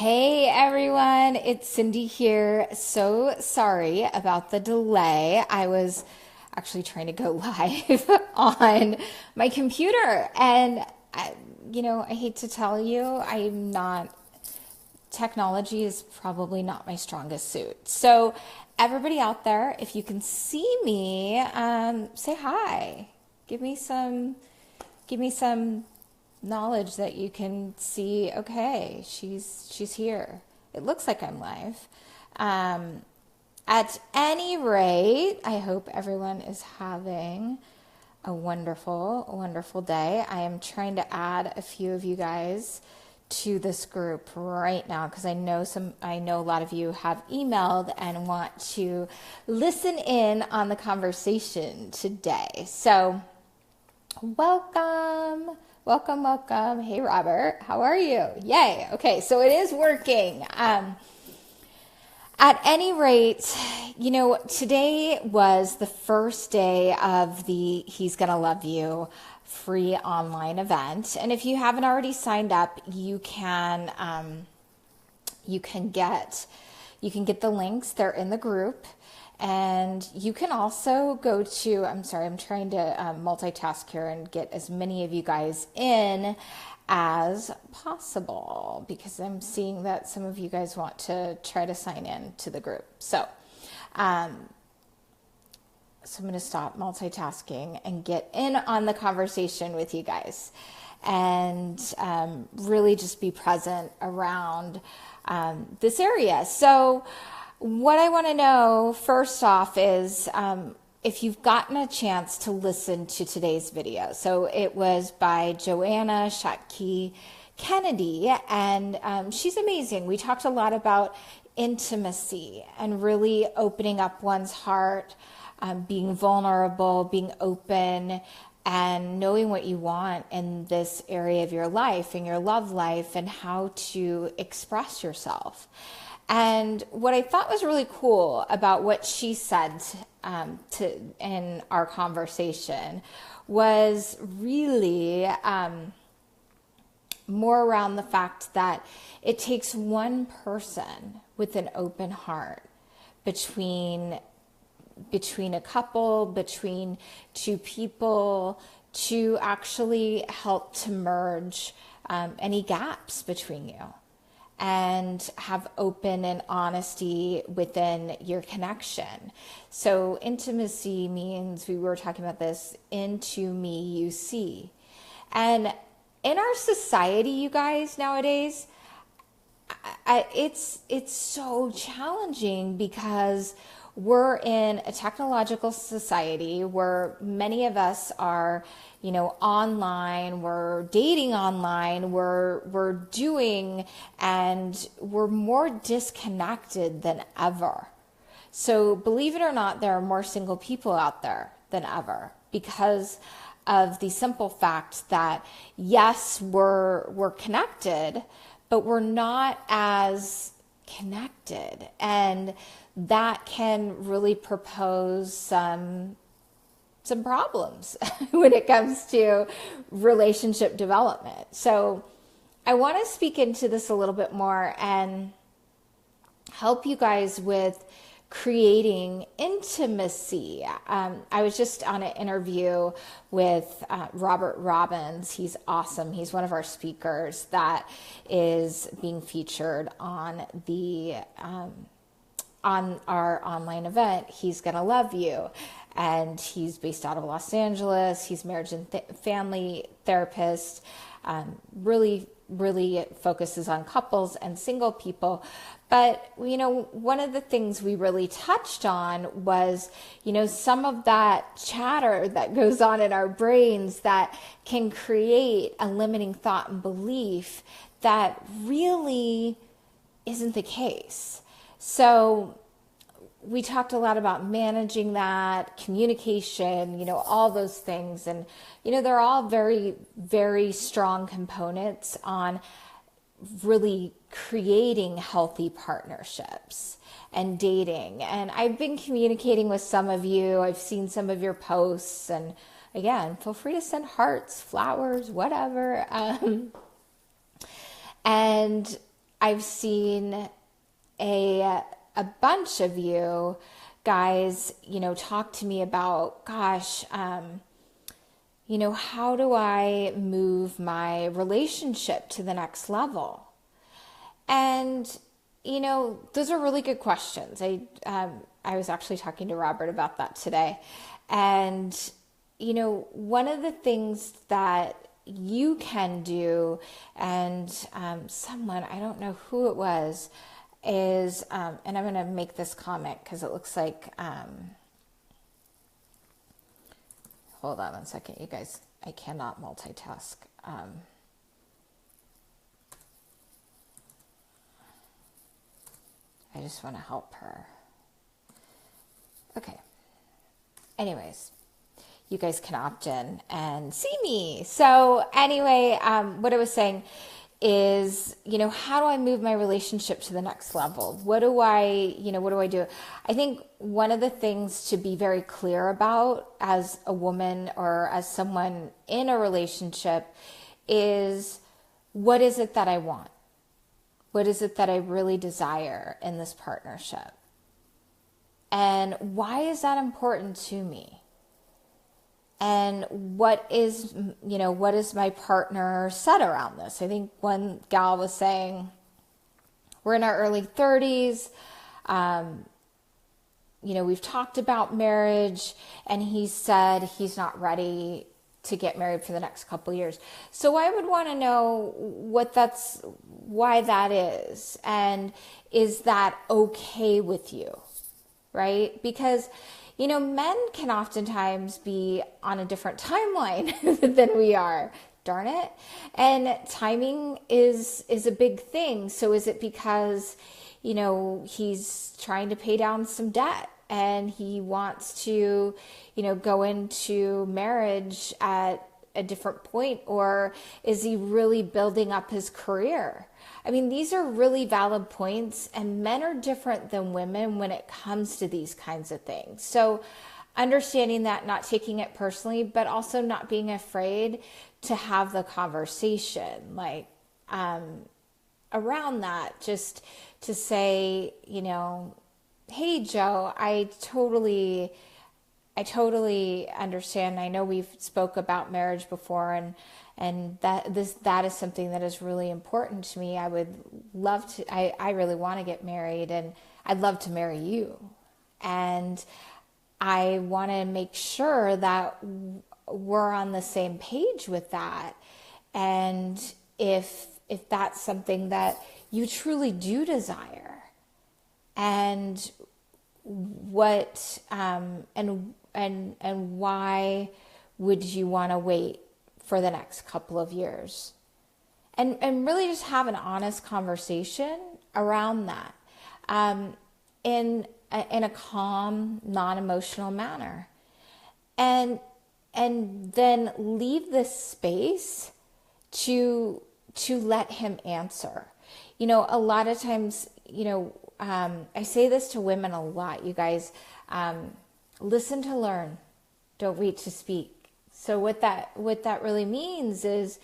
Hey everyone, it's Cindy here. So sorry about the delay. I was actually trying to go live on my computer and I hate to tell you, technology is probably not my strongest suit. So everybody out there, if you can see me, say hi. Give me some knowledge that you can see, okay, she's here. It looks like I'm live. At any rate, I hope everyone is having a wonderful, wonderful day. I am trying to add a few of you guys to this group right now because I know a lot of you have emailed and want to listen in on the conversation today. So welcome. Welcome, welcome. Hey, Robert, how are you? Yay. Okay, so it is working. At any rate, today was the first day of the He's Gonna Love You free online event. And if you haven't already signed up, you can get the links. They're in the group. And you can also go to, I'm trying to multitask here and get as many of you guys in as possible because I'm seeing that some of you guys want to try to sign in to the group. So I'm going to stop multitasking and get in on the conversation with you guys and really just be present around this area. So what I want to know first off is if you've gotten a chance to listen to today's video. So it was by Joanna Shotke Kennedy, and she's amazing. We talked a lot about intimacy and really opening up one's heart, being vulnerable, being open, and knowing what you want in this area of your life, in your love life, and how to express yourself. And what I thought was really cool about what she said in our conversation was really more around the fact that it takes one person with an open heart between a couple, between two people, to actually help to merge any gaps between you and have open and honesty within your connection. So intimacy means, we were talking about this, into me you see. And in our society, you guys, nowadays, it's so challenging because we're in a technological society where many of us are, online, we're dating online, we're doing, and we're more disconnected than ever. So believe it or not, there are more single people out there than ever because of the simple fact that yes, we're connected, but we're not as connected, and that can really propose some problems when it comes to relationship development. So I want to speak into this a little bit more and help you guys with creating intimacy. I was just on an interview with Robert Robbins. He's awesome. He's one of our speakers that is being featured on on our online event, He's Gonna Love You. And he's based out of Los Angeles. He's marriage and family therapist, really focuses on couples and single people. But, one of the things we really touched on was, some of that chatter that goes on in our brains that can create a limiting thought and belief that really isn't the case. So we talked a lot about managing that, communication, all those things. And, they're all very, very strong components on really creating healthy partnerships and dating. And I've been communicating with some of you. I've seen some of your posts. And again, feel free to send hearts, flowers, whatever. And I've seen a bunch of you guys, talk to me about, gosh, how do I move my relationship to the next level? And, those are really good questions. I was actually talking to Robert about that today. And, one of the things that you can do, and someone, I don't know who it was, is, and I'm going to make this comment because it looks like, hold on one second, you guys, I cannot multitask. I just want to help her. Okay. Anyways, you guys can opt in and see me. So anyway, what I was saying is, how do I move my relationship to the next level? What do I do? I think one of the things to be very clear about as a woman or as someone in a relationship is, what is it that I want? What is it that I really desire in this partnership? And why is that important to me? And what is my partner said around this? I think one gal was saying, we're in our early 30s. We've talked about marriage, and he said he's not ready to get married for the next couple of years. So I would want to know why that is. And is that okay with you? Right? Because men can oftentimes be on a different timeline than we are. Darn it. And timing is a big thing. So is it because, he's trying to pay down some debt and he wants to, go into marriage at a different point? Or is he really building up his career? I mean, these are really valid points, and men are different than women when it comes to these kinds of things. So understanding that, not taking it personally, but also not being afraid to have the conversation, around that, just to say, hey, Joe, I totally understand. I know we've spoke about marriage before, and that is something that is really important to me. I would love to, I really want to get married, and I'd love to marry you. And I want to make sure that we're on the same page with that. And if that's something that you truly do desire, and what, and why would you want to wait for the next couple of years? And really just have an honest conversation around that, in a calm, non-emotional manner, and then leave this space to let him answer. A lot of times, I say this to women a lot, you guys, listen to learn, don't wait to speak. So what that really means is,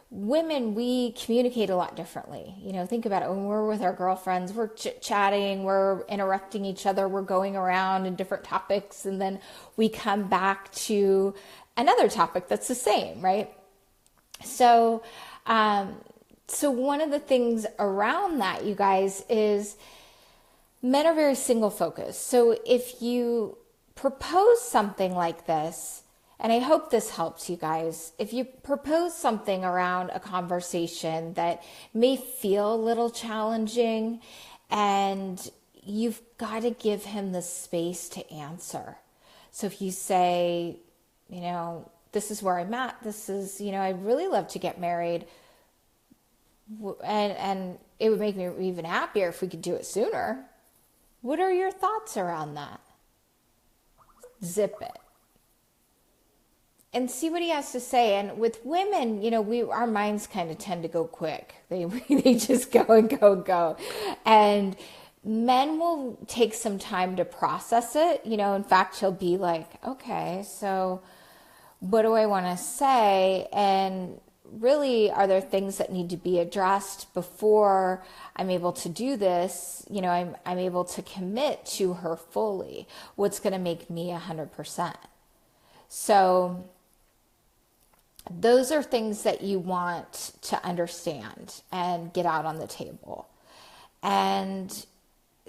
women, we communicate a lot differently. Think about it. When we're with our girlfriends, we're chit-chatting, we're interrupting each other, we're going around in different topics, and then we come back to another topic that's the same, right? So one of the things around that, you guys, is men are very single focused. So if you propose something like this, and I hope this helps you guys, if you propose something around a conversation that may feel a little challenging, and you've got to give him the space to answer. So if you say, this is where I'm at, this is, I'd really love to get married, and it would make me even happier if we could do it sooner. What are your thoughts around that? Zip it. And see what he has to say. And with women, our minds kind of tend to go quick. They just go and go. And men will take some time to process it. In fact, he'll be like, okay, so what do I want to say? And really, are there things that need to be addressed before I'm able to do this? I'm able to commit to her fully. What's going to make me 100%? So those are things that you want to understand and get out on the table. And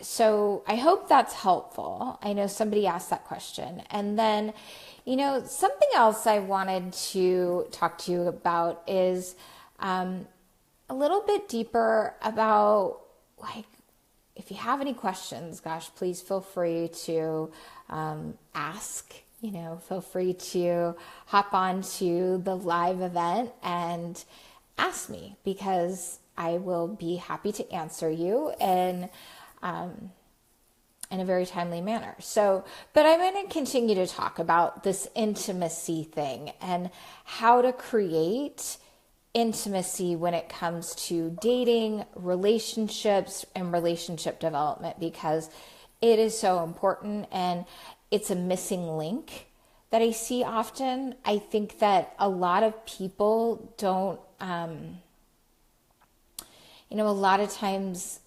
so I hope that's helpful. I know somebody asked that question. And then, something else I wanted to talk to you about is a little bit deeper about, like, if you have any questions, gosh, please feel free to ask. Feel free to hop on to the live event and ask me, because I will be happy to answer you in a very timely manner. So, but I'm going to continue to talk about this intimacy thing and how to create intimacy when it comes to dating, relationships, and relationship development, because it is so important and it's a missing link that I see often. I think that a lot of people don't, a lot of times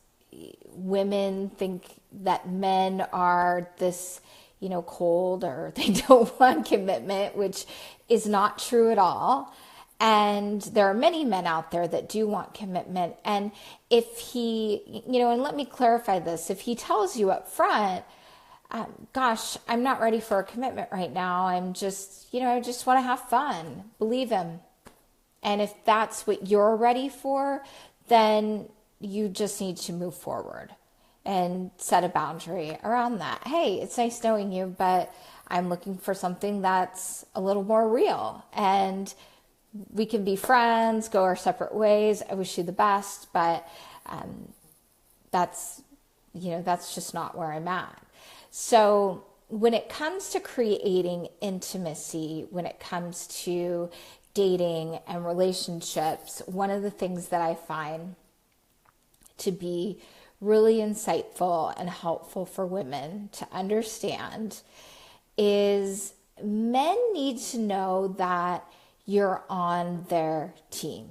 women think that men are this, cold, or they don't want commitment, which is not true at all. And there are many men out there that do want commitment. And if he, and let me clarify this, if he tells you up front, gosh, I'm not ready for a commitment right now. I'm just, I just want to have fun. Believe him. And if that's what you're ready for, then you just need to move forward and set a boundary around that. Hey, it's nice knowing you, but I'm looking for something that's a little more real. And we can be friends, go our separate ways. I wish you the best, but that's just not where I'm at. So when it comes to creating intimacy, when it comes to dating and relationships, one of the things that I find to be really insightful and helpful for women to understand is men need to know that you're on their team,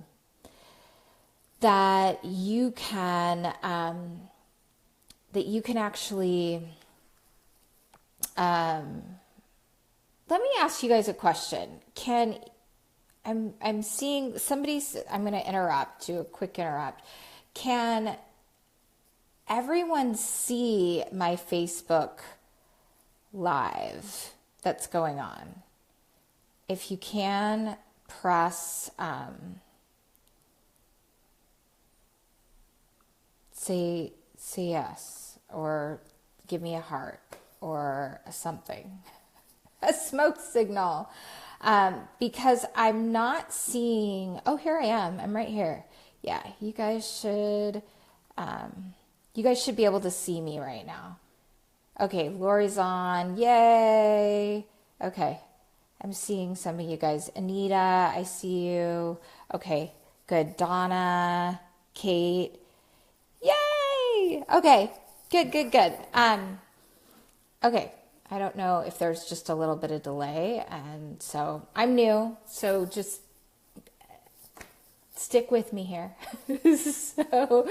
that you can actually, let me ask you guys a question. I'm seeing somebody's, I'm going to interrupt, do a quick interrupt. Can everyone see my Facebook live that's going on? If you can, press, say yes, or give me a heart, or something, a smoke signal, because I'm not seeing, oh, here I am, I'm right here. Yeah, you guys should be able to see me right now. Okay, Lori's on, yay. Okay, I'm seeing some of you guys. Anita, I see you. Okay, good. Donna, Kate, yay. Okay, good. Okay, I don't know if there's just a little bit of delay, and so I'm new, so just stick with me here. So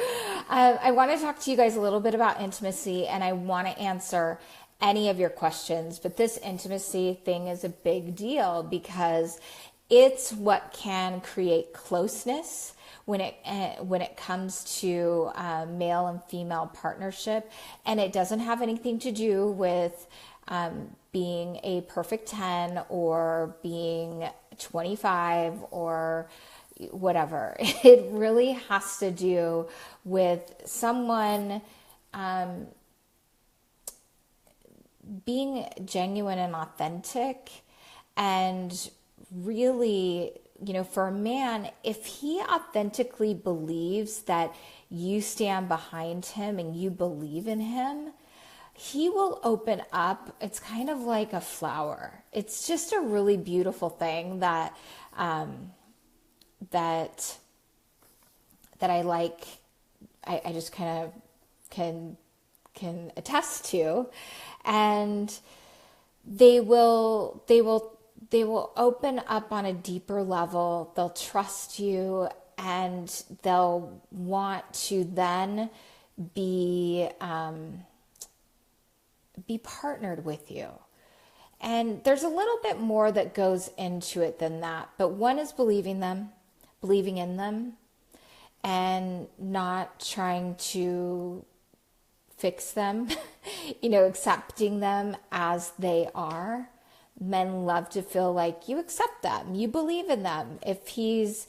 I want to talk to you guys a little bit about intimacy, and I want to answer any of your questions, but this intimacy thing is a big deal because it's what can create closeness when it comes to male and female partnership, and it doesn't have anything to do with being a perfect 10 or being 25 or whatever. It really has to do with someone being genuine and authentic, and really, for a man, if he authentically believes that you stand behind him and you believe in him, he will open up. It's kind of like a flower. It's just a really beautiful thing that I like. I just kind of can attest to, and they will they will open up on a deeper level. They'll trust you, and they'll want to then be partnered with you. And there's a little bit more that goes into it than that. But one is believing in them, and not trying to fix them, accepting them as they are. Men love to feel like you accept them, you believe in them. If he's,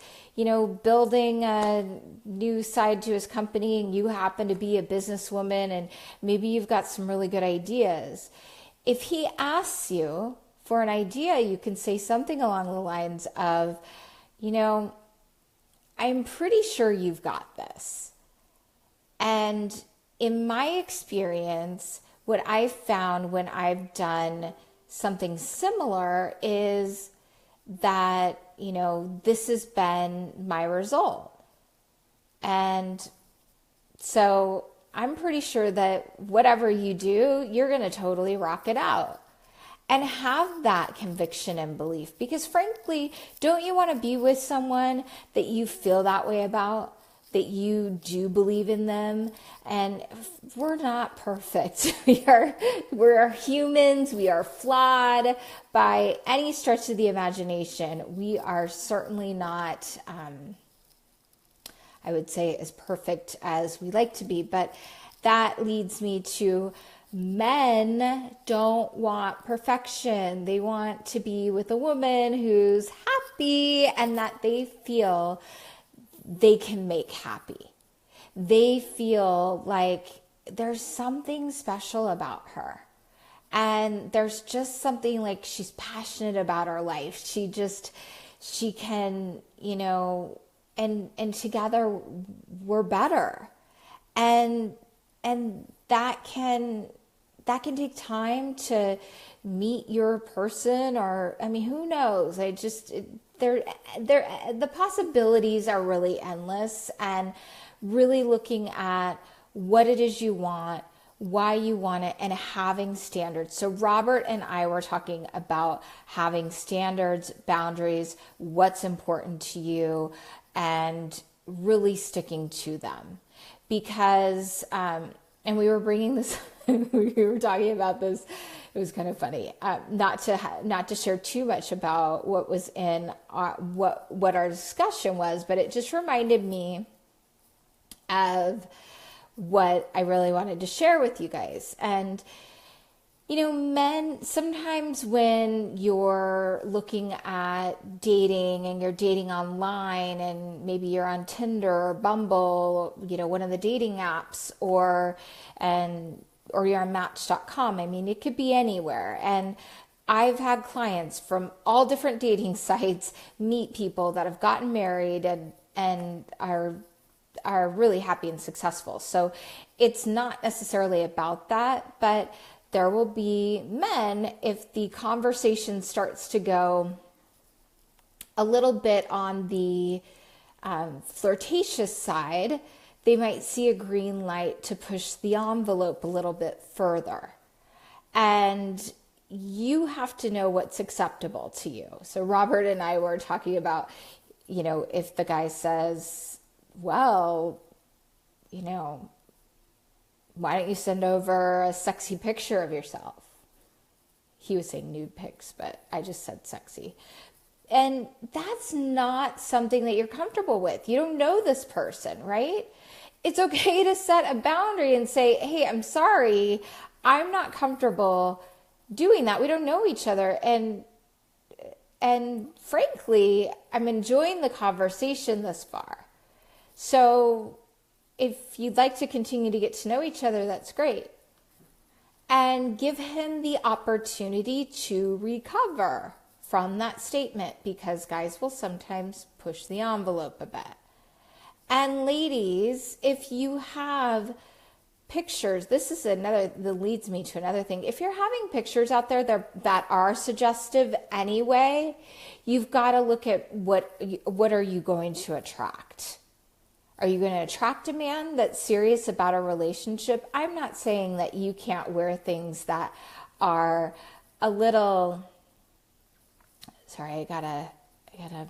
building a new side to his company and you happen to be a businesswoman and maybe you've got some really good ideas, if he asks you for an idea, you can say something along the lines of, I'm pretty sure you've got this. And in my experience, what I've found when I've done something similar is that, this has been my result. And so I'm pretty sure that whatever you do, you're going to totally rock it out. And have that conviction and belief. Because frankly, don't you want to be with someone that you feel that way about? That you do believe in them? And we're not perfect. We're humans. We are flawed by any stretch of the imagination. We are certainly not, I would say, as perfect as we like to be. But that leads me to men don't want perfection. They want to be with a woman who's happy and that they feel they can make happy. They feel like there's something special about her. And there's just something like she's passionate about her life. She can, and together we're better. And that can take time to meet your person, or, who knows? The possibilities are really endless, and really looking at what it is you want, why you want it, and having standards. So Robert and I were talking about having standards, boundaries, what's important to you, and really sticking to them. Because, and we were bringing this, we were talking about this. It was kind of funny, not to share too much about what was in what our discussion was, but it just reminded me of what I really wanted to share with you guys. And men, sometimes when you're looking at dating and you're dating online, and maybe you're on Tinder or Bumble, one of the dating apps, or you're on Match.com. It could be anywhere. And I've had clients from all different dating sites meet people that have gotten married and are really happy and successful. So it's not necessarily about that, but there will be men, if the conversation starts to go a little bit on the flirtatious side, they might see a green light to push the envelope a little bit further. And you have to know what's acceptable to you. So Robert and I were talking about, if the guy says, well, why don't you send over a sexy picture of yourself? He was saying nude pics, but I just said sexy. And that's not something that you're comfortable with. You don't know this person, right? It's okay to set a boundary and say, hey, I'm sorry, I'm not comfortable doing that. We don't know each other. And frankly, I'm enjoying the conversation thus far. So if you'd like to continue to get to know each other, that's great. And give him the opportunity to recover from that statement, because guys will sometimes push the envelope a bit. And ladies, if you have pictures, this is that leads me to another thing. If you're having pictures out there that are suggestive anyway, you've got to look at what are you going to attract? Are you going to attract a man that's serious about a relationship? I'm not saying that you can't wear things that are a little sorry, I got a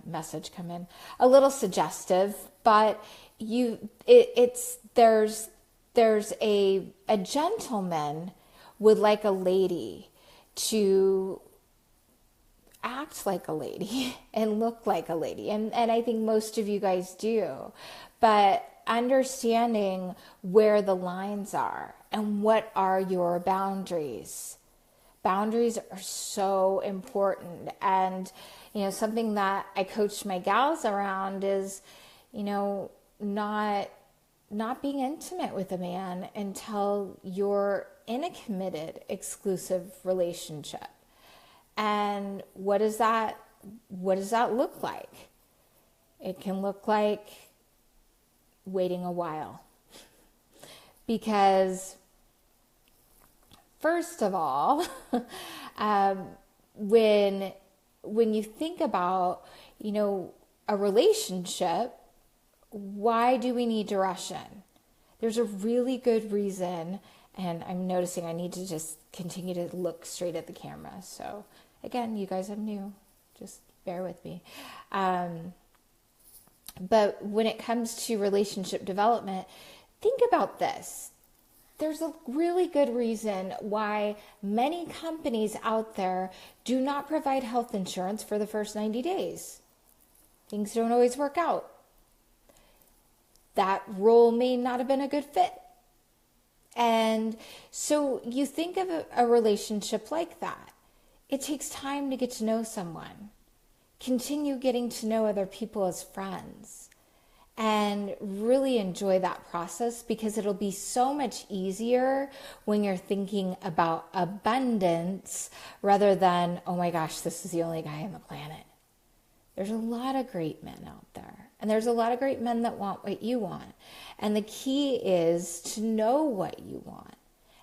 message come in. A little suggestive, but there's a gentleman would like a lady to act like a lady and look like a lady. And I think most of you guys do. But understanding where the lines are and what are your boundaries. Boundaries are so important. And, something that I coach my gals around is, not being intimate with a man until you're in a committed, exclusive relationship. And what does that look like? It can look like waiting a while. Because first of all, when you think about, a relationship, why do we need to rush in? There's a really good reason, and I'm noticing I need to just continue to look straight at the camera. So again, you guys are new, just bear with me. But when it comes to relationship development, think about this. There's a really good reason why many companies out there do not provide health insurance for the first 90 days. Things don't always work out. That role may not have been a good fit. And so you think of a relationship like that. It takes time to get to know someone. Continue getting to know other people as friends. And really enjoy that process, because it'll be so much easier when you're thinking about abundance rather than, oh my gosh, this is the only guy on the planet. There's a lot of great men out there. And there's a lot of great men that want what you want. And the key is to know what you want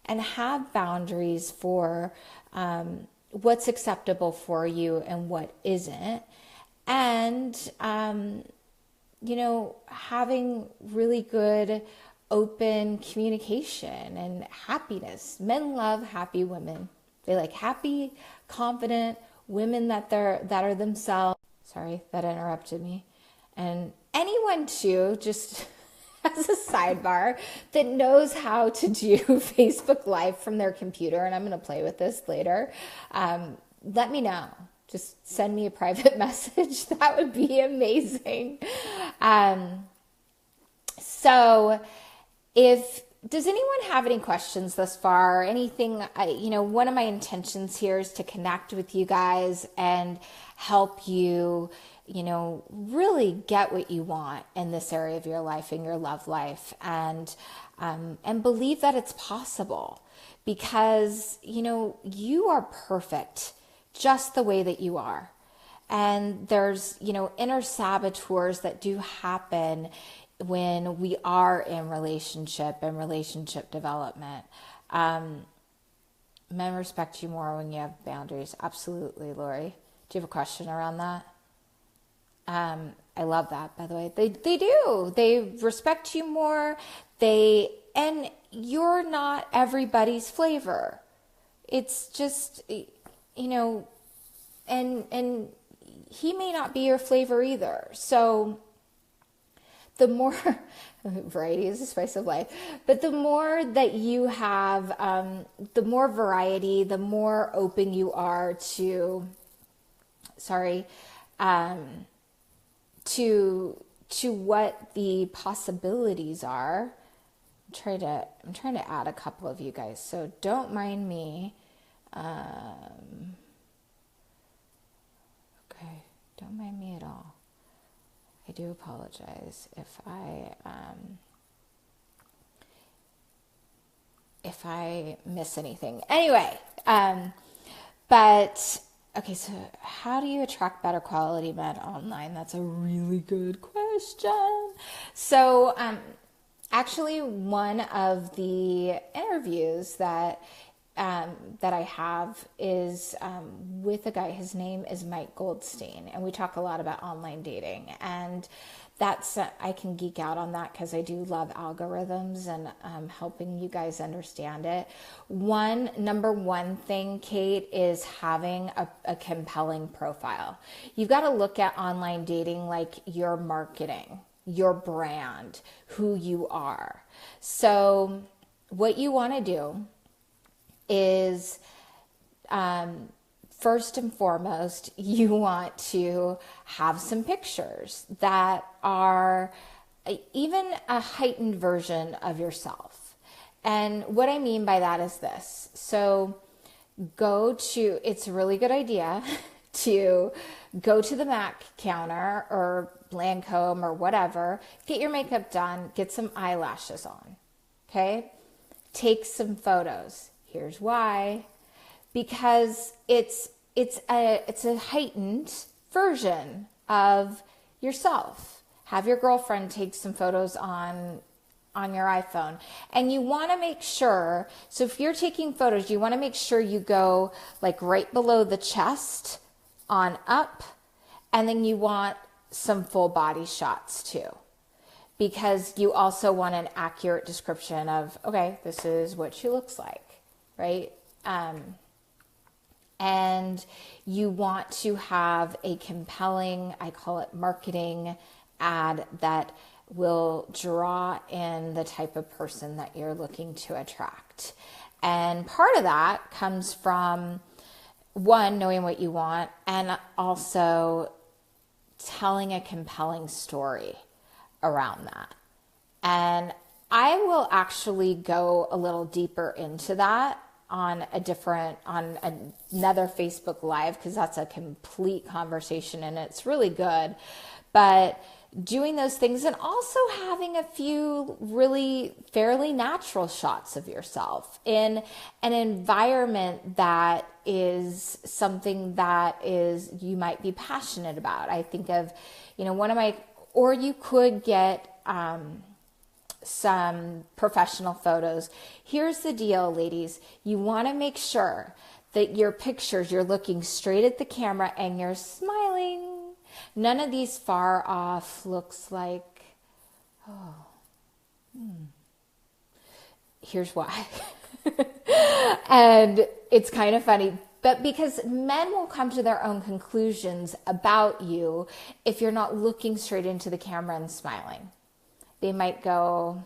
and have boundaries for what's acceptable for you and what isn't. And, having really good open communication and happiness. Men love happy women. They like happy, confident women that are themselves. Sorry, that interrupted me. And anyone too, just as a sidebar, that knows how to do Facebook Live from their computer, and I'm going to play with this later, let me know. Just send me a private message. That would be amazing. So does anyone have any questions thus far? Anything, one of my intentions here is to connect with you guys and help you, really get what you want in this area of your life, in your love life, and believe that it's possible, because, you are perfect just the way that you are. And there's, inner saboteurs that do happen when we are in relationship and relationship development. Men respect you more when you have boundaries. Absolutely, Lori. Do you have a question around that? I love that, by the way. They do. They respect you more. And you're not everybody's flavor. It's just, and he may not be your flavor either. So the more variety is the spice of life, but the more that you have, the more variety, the more open you are to what the possibilities are. I'm trying to add a couple of you guys, so don't mind me. Okay, don't mind me at all. I do apologize if I miss anything. Anyway, but okay, so how do you attract better quality men online? That's a really good question. So, actually, one of the interviews that I have is with a guy. His name is Mike Goldstein, and we talk a lot about online dating. And that's I can geek out on that because I do love algorithms and helping you guys understand it. Number one thing, Kate, is having a compelling profile. You've got to look at online dating like your marketing, your brand, who you are. So what you want to do is first and foremost, you want to have some pictures that are even a heightened version of yourself. And what I mean by that is this. So it's a really good idea to go to the MAC counter or Lancome or whatever, get your makeup done, get some eyelashes on, okay? Take some photos. Here's why. Because it's a heightened version of yourself. Have your girlfriend take some photos on your iPhone. And you want to make sure, so if you're taking photos, you want to make sure you go like right below the chest on up, and then you want some full body shots too. Because you also want an accurate description of, okay, this is what she looks like, right? And you want to have a compelling, I call it marketing ad that will draw in the type of person that you're looking to attract. And part of that comes from, one, knowing what you want, and also telling a compelling story around that. And I will actually go a little deeper into that on another Facebook Live, because that's a complete conversation and it's really good. But doing those things, and also having a few really fairly natural shots of yourself in an environment that is something that you might be passionate about. I think of, or you could get some professional photos. Here's the deal, ladies. You want to make sure that your pictures, you're looking straight at the camera and you're smiling. None of these far off looks like, here's why. And it's kind of funny, but because men will come to their own conclusions about you if you're not looking straight into the camera and smiling. They might go,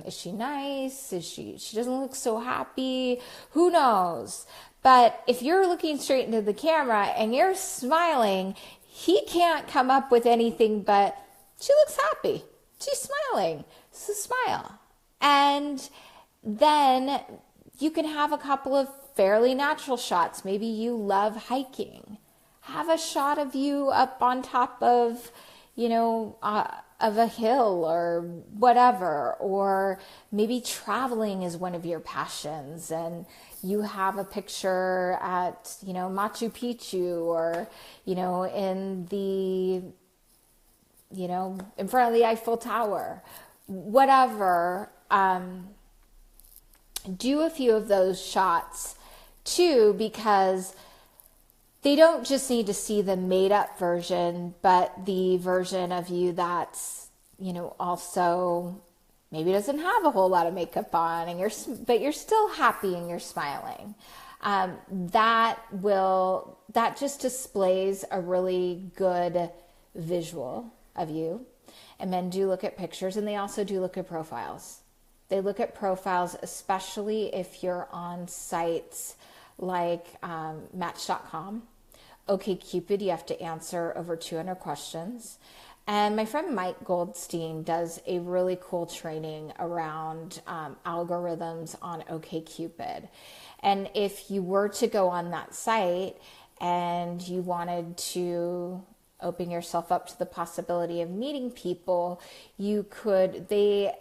is she nice? She doesn't look so happy. Who knows? But if you're looking straight into the camera and you're smiling, he can't come up with anything but, she looks happy. She's smiling. So smile. And then you can have a couple of fairly natural shots. Maybe you love hiking. Have a shot of you up on top of, of a hill or whatever, or maybe traveling is one of your passions and you have a picture at, Machu Picchu or, in front of the Eiffel Tower, whatever. Do a few of those shots too, because they don't just need to see the made up version, but the version of you that's, also maybe doesn't have a whole lot of makeup on and but you're still happy and you're smiling. That just displays a really good visual of you. And men do look at pictures, and they also do look at profiles. They look at profiles, especially if you're on sites like Match.com. OkCupid, you have to answer over 200 questions. And my friend Mike Goldstein does a really cool training around algorithms on OkCupid. And if you were to go on that site and you wanted to open yourself up to the possibility of meeting people, you could, they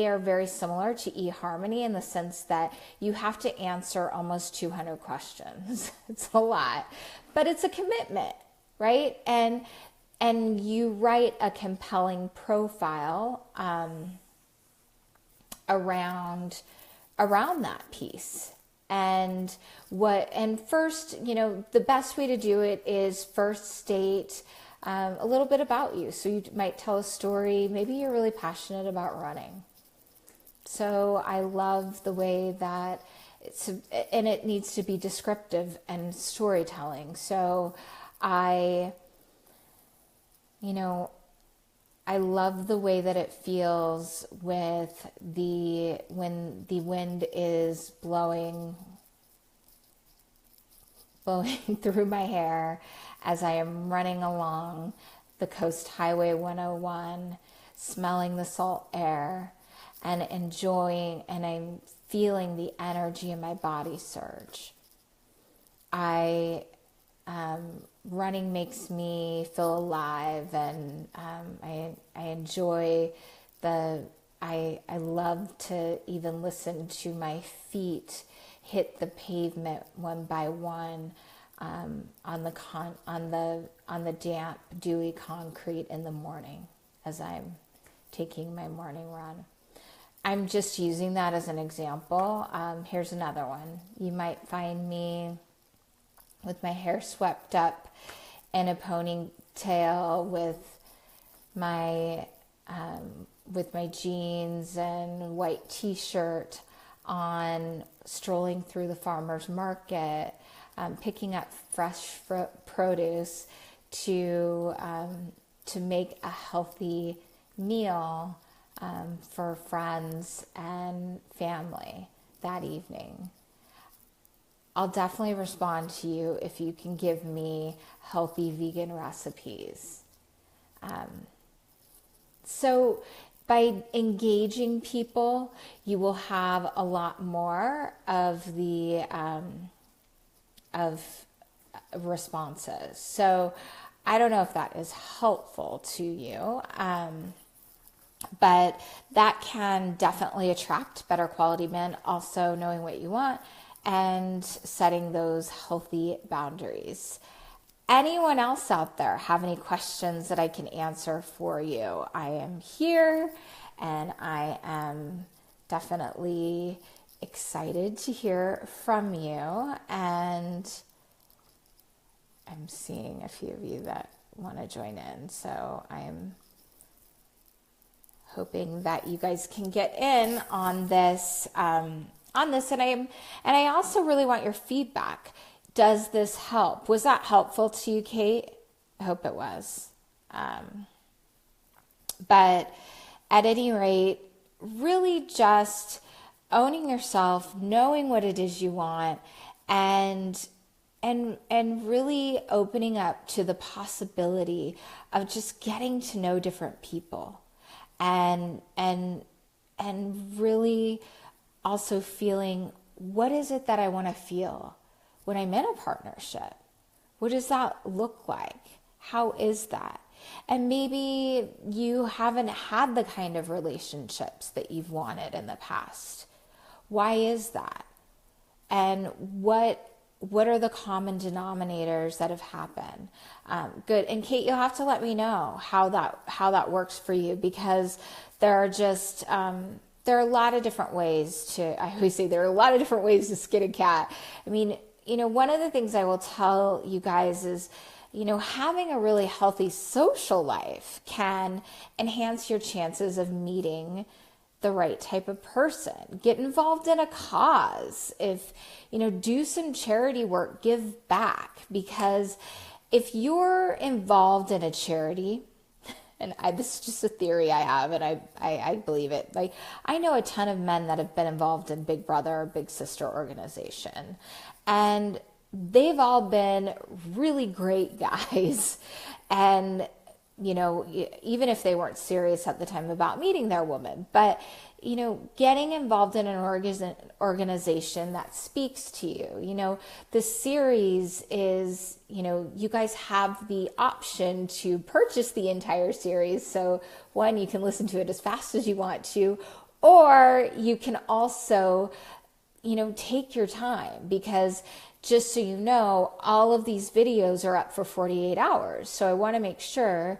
are very similar to eHarmony in the sense that you have to answer almost 200 questions. It's a lot, but it's a commitment, right? And you write a compelling profile around that piece. And first, the best way to do it is first state a little bit about you. So you might tell a story. Maybe you're really passionate about running. So I love the way that and it needs to be descriptive and storytelling. So I love the way that it feels when the wind is blowing through my hair as I am running along the Coast Highway 101, smelling the salt air and enjoying, and I'm feeling the energy in my body surge. Running makes me feel alive, and I enjoy I love to even listen to my feet hit the pavement one by one on the damp, dewy concrete in the morning as I'm taking my morning run. I'm just using that as an example. Here's another one. You might find me with my hair swept up in a ponytail with my jeans and white t-shirt on, strolling through the farmer's market, picking up fresh produce to make a healthy meal for friends and family that evening. I'll definitely respond to you if you can give me healthy vegan recipes. So by engaging people, you will have a lot more of the of responses. So I don't know if that is helpful to you, but that can definitely attract better quality men. Also knowing what you want and setting those healthy boundaries. Anyone else out there have any questions that I can answer for you? I am here, and I am definitely excited to hear from you. And I'm seeing a few of you that want to join in, so I am hoping that you guys can get in on this. And I also really want your feedback. Does this help? Was that helpful to you, Kate? I hope it was. But at any rate, really just owning yourself, knowing what it is you want, and really opening up to the possibility of just getting to know different people, and really also feeling, what is it that I want to feel when I'm in a partnership? What does that look like? How is that? And maybe you haven't had the kind of relationships that you've wanted in the past. Why is that? And what are the common denominators that have happened? Good. And Kate, you'll have to let me know how that works for you, because there are just there are a lot of different ways to, I always say there are a lot of different ways to skin a cat. I mean, one of the things I will tell you guys is, having a really healthy social life can enhance your chances of meeting the right type of person. Get involved in a cause. If, do some charity work, give back, because if you're involved in a charity, and this is just a theory I have, and I believe it. Like, I know a ton of men that have been involved in Big Brother or Big Sister organization, and they've all been really great guys. And, even if they weren't serious at the time about meeting their woman, but, getting involved in an organization that speaks to you. The series is, you guys have the option to purchase the entire series. So one, you can listen to it as fast as you want to, or you can also, take your time, because just so you know, all of these videos are up for 48 hours. So I want to make sure,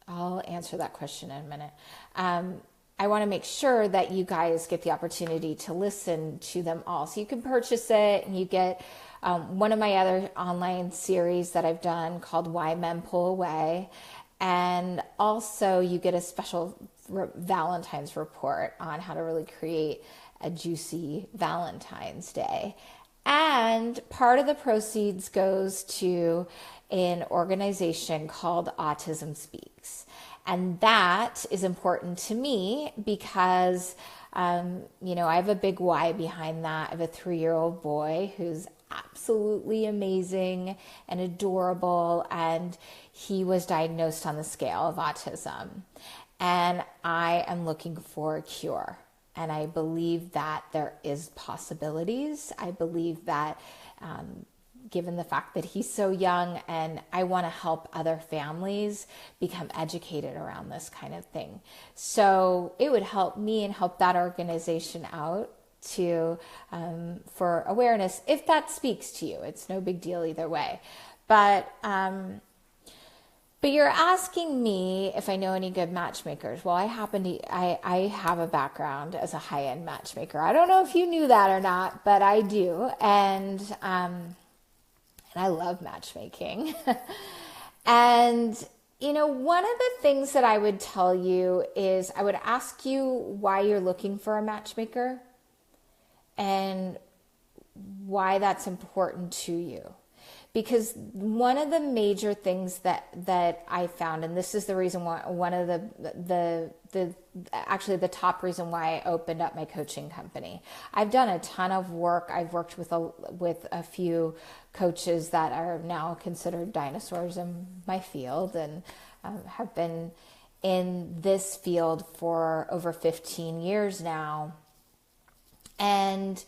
I'll answer that question in a minute. I want to make sure that you guys get the opportunity to listen to them all. So you can purchase it and you get one of my other online series that I've done called Why Men Pull Away. And also you get a special Valentine's report on how to really create a juicy Valentine's Day. And part of the proceeds goes to an organization called Autism Speaks. And that is important to me because, I have a big why behind that. I have a 3-year-old boy who's absolutely amazing and adorable, and he was diagnosed on the scale of autism. And I am looking for a cure. And I believe that there is possibilities. I believe that given the fact that he's so young, and I want to help other families become educated around this kind of thing. So it would help me and help that organization out to for awareness, if that speaks to you. It's no big deal either way. But you're asking me if I know any good matchmakers. Well, I have a background as a high-end matchmaker. I don't know if you knew that or not, but I do. And I love matchmaking. And, one of the things that I would tell you is I would ask you why you're looking for a matchmaker and why that's important to you. Because one of the major things that I found, and this is the reason why, one of actually the top reason why I opened up my coaching company. I've done a ton of work. I've worked with a few coaches that are now considered dinosaurs in my field, and have been in this field for over 15 years now. And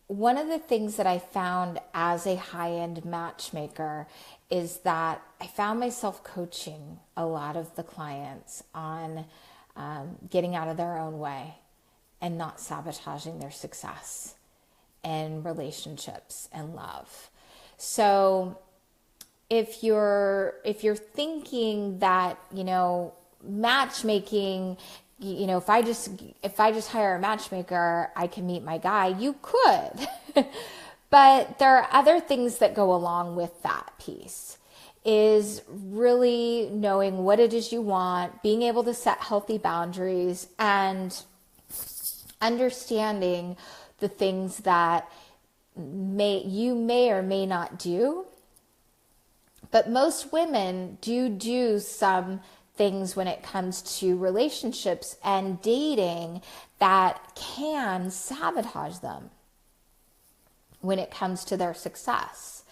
one of the things that I found as a high-end matchmaker is that I found myself coaching a lot of the clients on getting out of their own way and not sabotaging their success and relationships and love. So if you're thinking that, matchmaking, if I just hire a matchmaker, I can meet my guy, you could. But there are other things that go along with that piece, is really knowing what it is you want, being able to set healthy boundaries, and understanding the things that you may or may not do. But most women do some things when it comes to relationships and dating that can sabotage them when it comes to their success.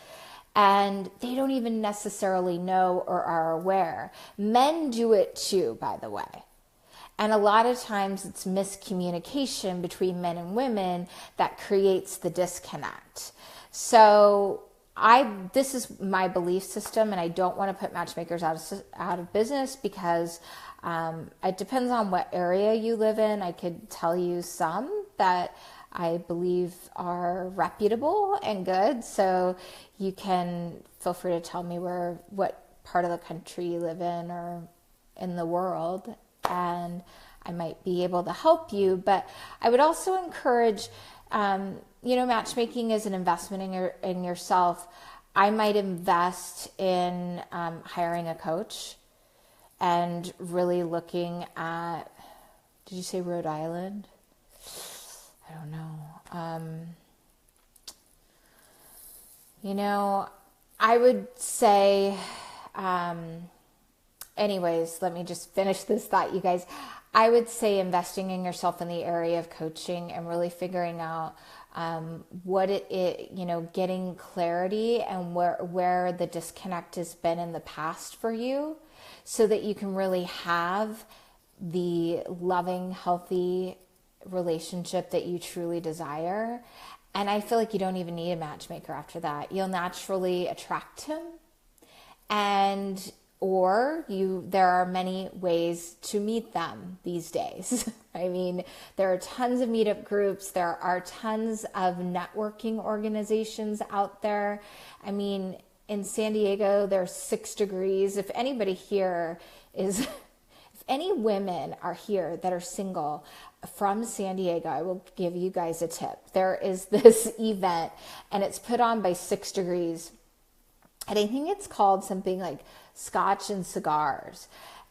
And they don't even necessarily know or are aware. Men do it too, by the way. And a lot of times it's miscommunication between men and women that creates the disconnect. So this is my belief system, and I don't want to put matchmakers out of business because it depends on what area you live in. I could tell you some that I believe are reputable and good. So you can feel free to tell me what part of the country you live in or in the world, and I might be able to help you. But I would also encourage, matchmaking is an investment in yourself. I might invest in hiring a coach and really looking at, did you say Rhode Island? I don't know. I would say, anyways, let me just finish this thought, you guys. I would say investing in yourself in the area of coaching and really figuring out what getting clarity and where the disconnect has been in the past for you, so that you can really have the loving, healthy relationship that you truly desire. And I feel like you don't even need a matchmaker after that. You'll naturally attract him, there are many ways to meet them these days. I mean, there are tons of meetup groups. There are tons of networking organizations out there. I mean, in San Diego, there's 6 Degrees. If anybody here is any women are here that are single from San Diego, I will give you guys a tip. There is this event and it's put on by 6 Degrees. And I think it's called something like Scotch and Cigars.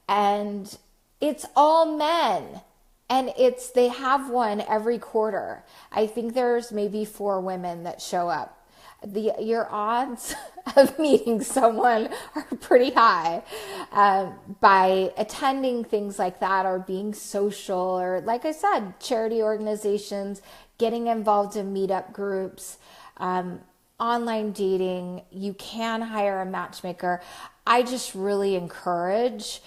And it's all men. And they have one every quarter. I think there's maybe 4 women that show up. Your odds of meeting someone are pretty high by attending things like that, or being social, or like I said, charity organizations, getting involved in meetup groups, online dating. You can hire a matchmaker. I just really encourage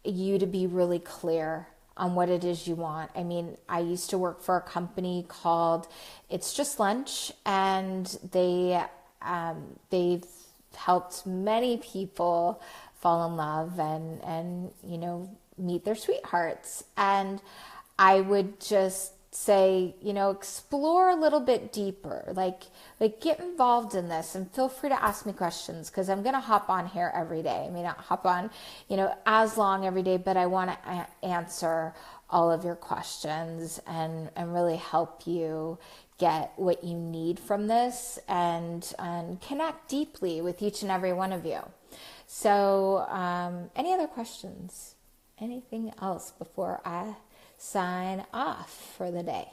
you to be really clear on what it is you want. I mean, I used to work for a company called It's Just Lunch, and they've helped many people fall in love and meet their sweethearts. And I would just say, explore a little bit deeper, like get involved in this, and feel free to ask me questions, because I'm going to hop on here every day. I may not hop on, as long every day, but I want to answer all of your questions and really help you get what you need from this, and connect deeply with each and every one of you. So, any other questions? Anything else before I sign off for the day?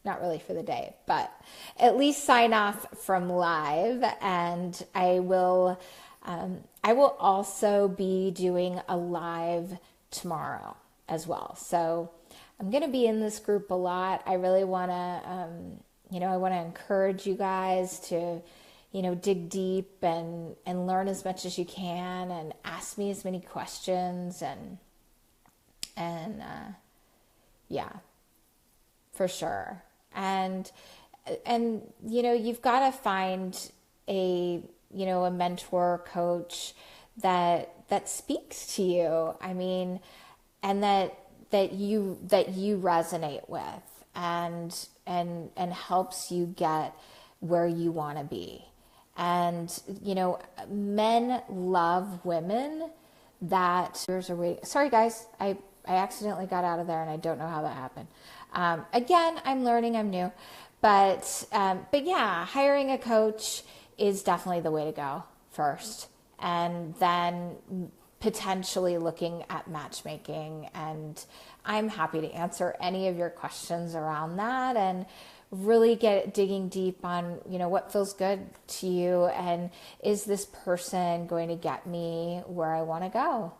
Not really for the day, but at least sign off from live. And I will also be doing a live tomorrow as well. So I'm going to be in this group a lot. I really want to, I want to encourage you guys to, dig deep and learn as much as you can, and ask me as many questions, and yeah, for sure. And you've got to find a mentor, coach that speaks to you. I mean, and that you resonate with, and helps you get where you want to be. And, men love women that sorry guys, I accidentally got out of there, and I don't know how that happened. Again, I'm learning, I'm new, but yeah, hiring a coach is definitely the way to go first, and then potentially looking at matchmaking. And I'm happy to answer any of your questions around that, and really digging deep on, what feels good to you, and is this person going to get me where I want to go?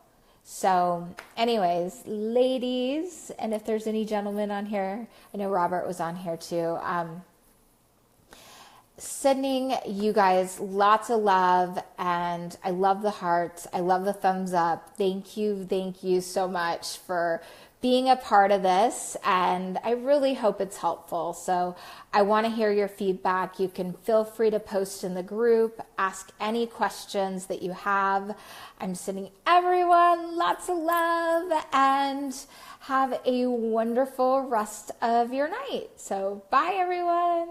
So anyways, ladies, and if there's any gentlemen on here, I know Robert was on here too, sending you guys lots of love, and I love the hearts. I love the thumbs up. Thank you so much for being a part of this, and I really hope it's helpful. So I want to hear your feedback. You can feel free to post in the group, ask any questions that you have. I'm sending everyone lots of love, and have a wonderful rest of your night. So bye, everyone.